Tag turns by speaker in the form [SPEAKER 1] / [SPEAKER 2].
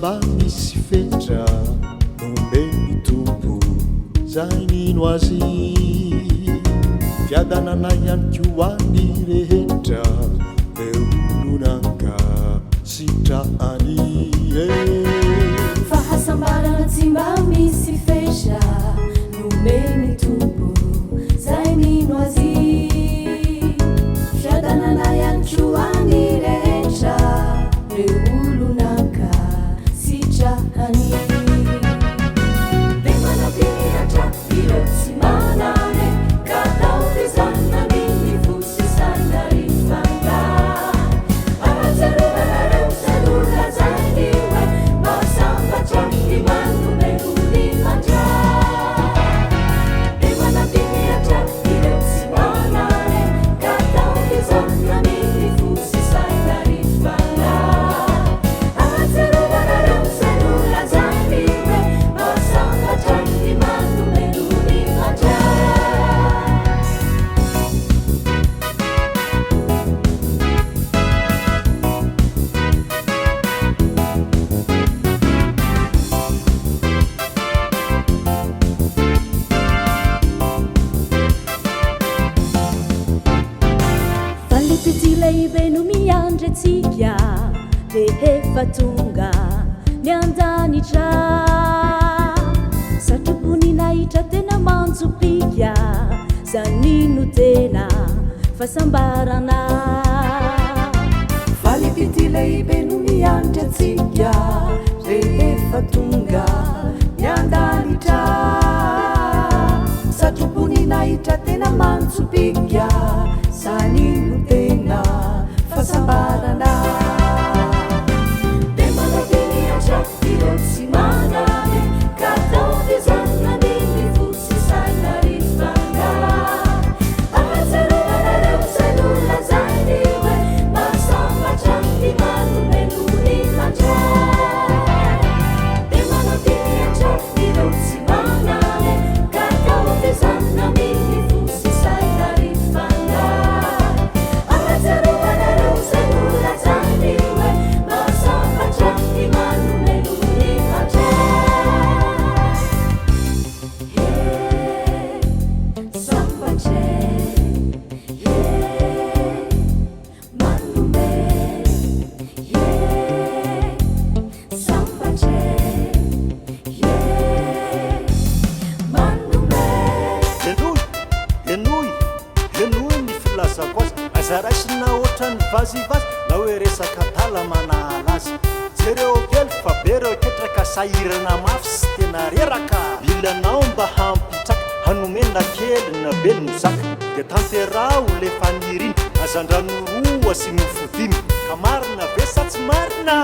[SPEAKER 1] samba misy fetra nomeny tompo zay nino azy fiadanana ihany ko any rehetra beolonanka sitraany
[SPEAKER 2] fahasambarana tsy mba misy fetra nomeny tompo zay nino azy fiadanana ihany ko any rehetra beolonanka sitraany lehibe no miandry atsika de efa tonga ny andanitra satroboninaitra tena manjopika zanino tena fasambarana
[SPEAKER 3] valitity lehibe no miandry atsika de efa tonga ny andanitra satroboninaitra tena manjopika zanino tena fasambarana
[SPEAKER 2] de manateny atraky ireo tsy manane ka atao fizanany ny fotsy saina rifanga ahatsiarovana reo zay nolazany hoe masambatra ny manomenony mandray de manateny atraky ireo tsy manane ka atao fizanany ny fotsy saina rifanga
[SPEAKER 4] azaraisina ohatrany vazivazy na hoe resaka talamana azy jereo kely fa be reo ketraka sahirana mafy sy tena reraka ilanao mba hampitraka hanomena kely na be nozaka de tanterao le faniriny azandrano roa sy mofodimy ka marina ve sa tsy marina